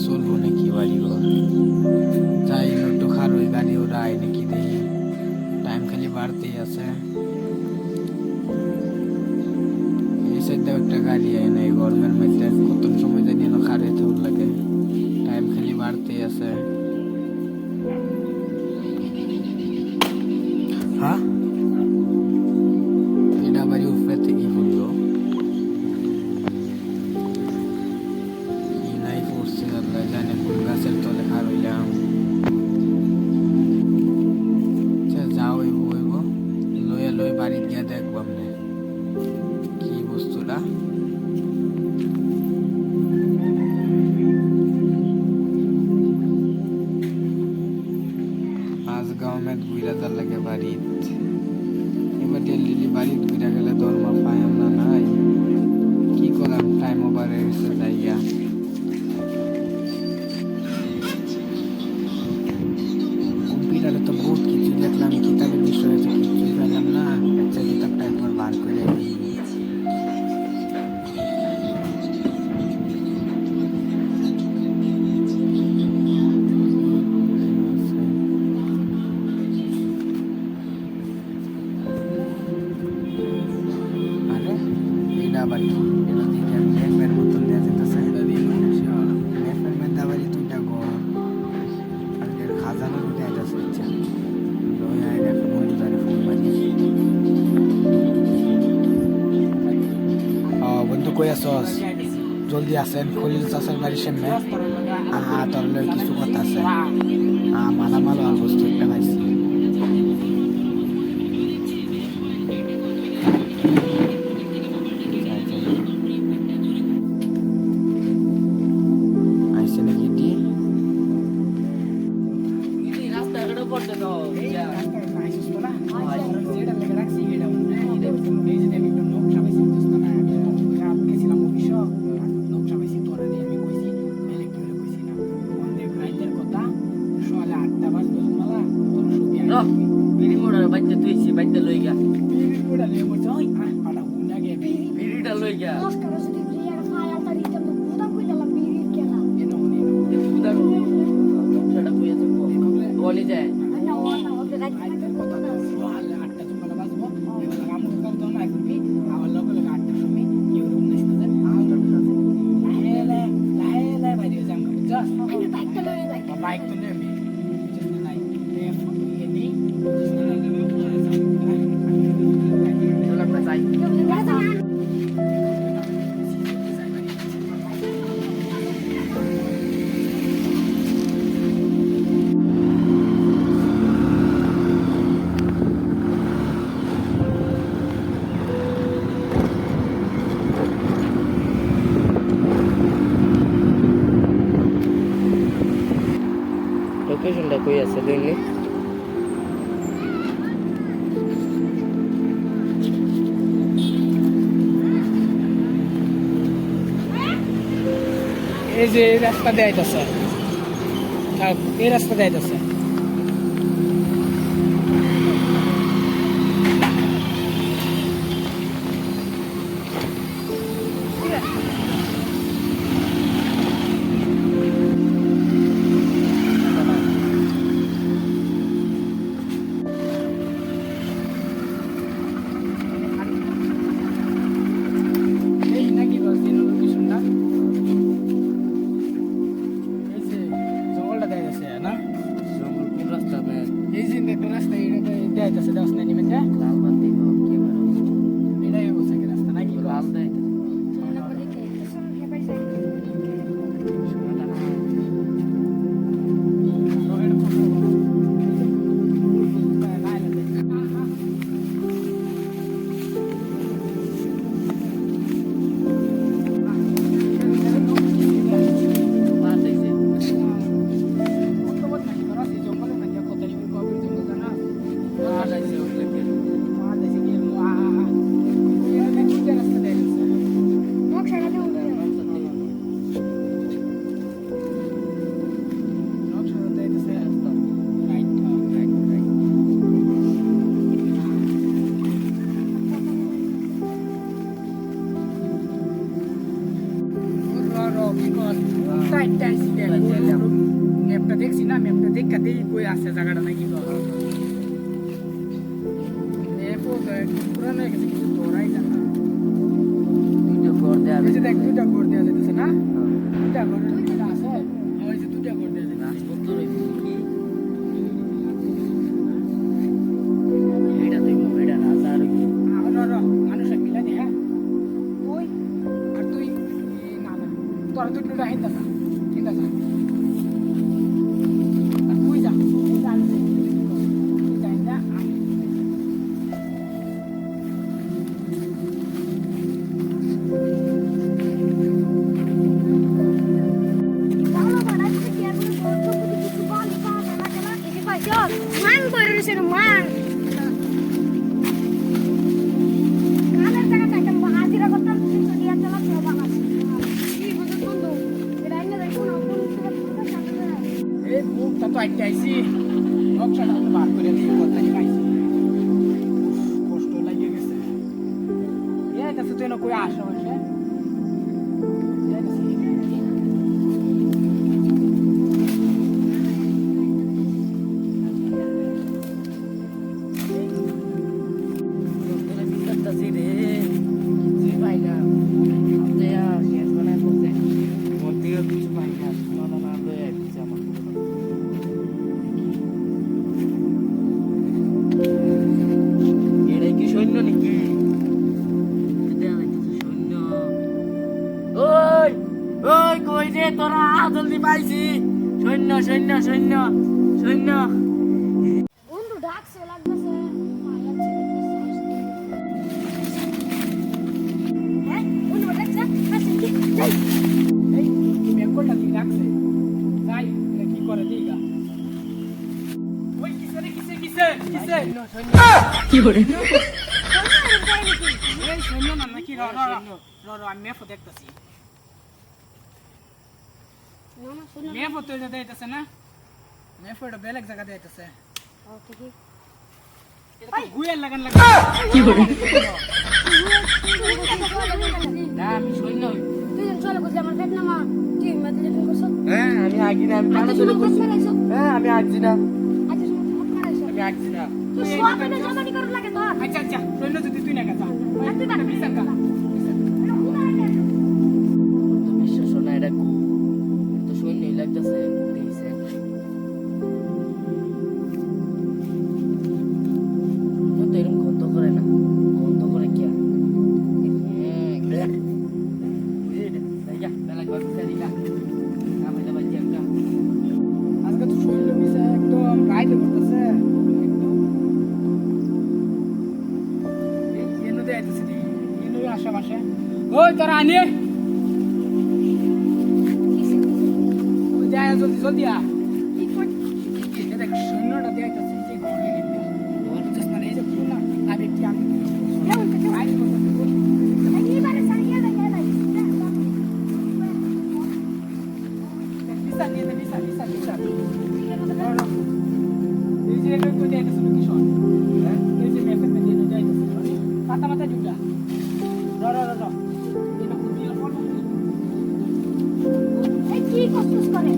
চলবো নাকি বাড়ি ঘর যাই একটু খার ওই গাড়ি ওরা আয় নাকি দেখি টাইম খালি বাড়তেই আছে এই সাইডেও একটা গাড়ি আয় না এই গরমের মধ্যে কত সময় জানি না খারে থাকুর লাগে টাইম খালি বাড়তেই আছে হ্যাঁ এটা বাড়ি উপরে থেকে বললো কি নাই পড়ছে আল্লাহ জানে কোন গাছের তলে খার হইলাম যাও হইব লইয়া লই বাড়ি গিয়া দেখবো আপনি কি বস্তুটা আজ গাঁওমেত ঘুরা যার লাগে বাড়িত এবার দিল্লি বাড়িত ঘুরা গেলে দরমা পাই আমরা নাই কি করলাম টাইম ওভার হয়ে গেছে যাইয়া কম্পিউটারে তো বহুত কিছু দেখলাম কিতাবের বিষয়ে তো কিছুই পেলাম না একটা কিতাবটা একবার বার করে আবার কি এটা দিকে ম্যাপের মতন দেওয়া যেতেছে ম্যাপের মধ্যে আবার দুইটা ঘর আর এর খাজানা দেওয়া যাচ্ছে ইচ্ছা এখন মহিলারে ফোন মারি বন্ধু কই আছস জলদি আসেন খলিল চাষার বাড়ির সামনে তোর লগে কিছু কথা আছে মালামাল আর বস্তু একটা পাইছি বাইতে তুইছি বাইতে লই গা বিড়িটা লই মো যাই আটা হুনা গে বিড়িটা লই গা নমস্কার যদি প্রিয়ার ফায়াল তারিতে বুদা কইলাম বিড়ি কেনা এনো বুদা সেটা কইয়া তো বলি যায় না ওকে রাইতে কথা না ওয়াল আটটা তোমার বাজবো এবার আমু কর দাও না করবি আমার লগে লগে আটটা সময় ইউ রুম নিস্তে লাহেলে লাহেলে বাইরে যাম জাস্ট আমি বাইকটা লই যাই বাইক তো নেবে just like if any just like লোকেশনটা কই আছে দেখনি এই যে এই রাস্তা দেয়াইতেছে এই রাস্তা দেয়াইতেছে একটা আইছি ম্যাপটা দেখছি না ম্যাপটা দেখা দেই কই আছে জায়গাটা নাকি তো ম্যাপও পুরানো হয়ে গেছে কিছু ধরাই যায় না দুটো ঘর দেয়া এই যে দেখ দুইটা ঘর দেওয়া যেতেছে না দুইটা ঘর দুইটা আছে ওই যে দুইটা ঘর দেওয়া যেতেছে রাজপত্র রয়েছে কি এটা দেখো এটা রাজা আর কি মানুষের মিলা দে হ্যাঁ ওই আর তুই না না তোর দুইটা হিন্দা না হিন্দা না আর তুই যা তুই যা তুই যা হিন্দা মান করে রয়েছে মান কানের টাকা চাইতাম হাজিরা করতাম 300 টাকা চালা সব আছে কি বুঝছ বন্ধু এটা আইনা দেখো না কোন এই মুখটা তো একটা আইছি নকশাটা তো বার করে দিয়ে কথা নি পাইছি কষ্ট লাগে গেছে এই তো তুই না কই আসো আসে সৈন্য নাকি সৈন্য ওই ওই কই রে তোরা জলদি পাইছি সৈন্য সৈন্য সৈন্য সৈন্য বন্ধু ডাকছে লাগতেছে হ্যাঁ বন্ধু ডাকছে আসে কি যাই এই মেকলটা কি রাখছে যাই এটা কি করে দিগা ওই কিসে রে কিসে কিসে কিসে কি করে এই সৈন্য না নাকি র আমি মেপও দেখতেছি না না শুনো মেপও তো এটা দিতেছে না মেপও এটা বেলেগ জায়গা দিতেছে ওকে কি এটা তো গুয়ের লাগান লাগে কি করে তুই না আমি সৈন্য যেন চলে গেছিস আমার পেট নামা তুই মধ্যে যেন করছ হ্যাঁ আমি আগে না আমি আজ টানা শুনো চলে কত করছি মারাইছো হ্যাঁ আমি আগছি না আজ শুনো কত মারাইছো আমি আগছি না তুই সোয়াবিনে জমানি করে লাগে তোর আচ্ছা আচ্ছা সৈন্য যদি তুই না গেছা আর তুই বাকি বিচার কর এটা উনারে দে তো বিশ্বাস না এটা গু তো সৈন্যই লাগতেছে দিয়েছে তো এরকম গন্ধ করে না গন্ধ করে কি আজকে তো সৈন্য মিশে একদম রাইতে করতেছে এই এনো দে আইতেছে দি এনো আশেপাশে ওই তোরা আনি ওই যায় জলদি জলদি আ কি কর এই দেখ সৈন্যটা দিয়ে আইতেছে যে ঘরে গেছে ওর জাস্ট মানে এই যে পুরো আবে কি আমি যেমন তো রাইতে করতেছে এইবারে সারিয়ে দে বিচার নিয়ে দে বিচার এই যে এটা কই যাইতেছে কি শোন হ্যাঁ এই যে মেপে মে দিয়ে যাইতেছে পাতা মাথা জুড়া র এটা কোন দিয়ে ফলো এই কি কষ্ট করে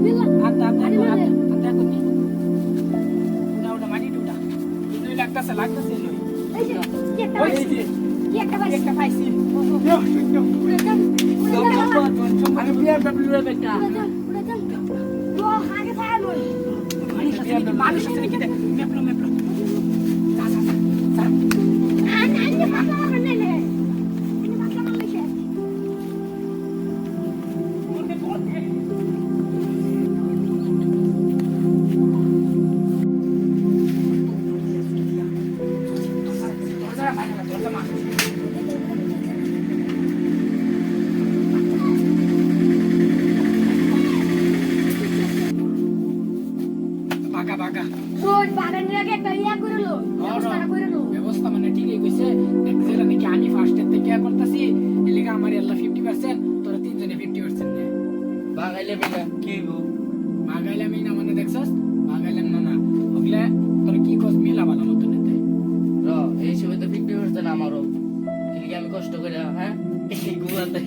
বিল্লা আতা কোনি ওটা মাটি টুটা এই লাগতাছে নই এই যে কি একটা ওই যে কি একটা ভাই একটা পাইছি উড়ে যান আমি বিএমডব্লিউ এর বেটা উড়ে যান তো আগে থাকা নই মানুষ আছে নাকি দেখ মেপলো যা আন্নে মাথা মারনে নে আন্নে মাথা মারলে সে বাগা রোজ বাগান লাগে একটা ইয়া করে লো ব্যবস্থা করে লো ব্যবস্থা মানে ঠিকই কইছে দেখতে নাকি আমি ফার্স্টের থেকে কেয়ার করতেছি এলিগা আমার আল্লাহ 50% তোরা তিনজনে 50% নে বাঙাইলে বেটা কি গো মাগাইলাম এই না মানে দেখছস মাগাইলাম না ওগলে তোর কি কস মিলা ভালো মত নিতে র এই সময় তো 50% আমারও কিন্তু আমি কষ্ট করে হ্যাঁ এই গুয়াতে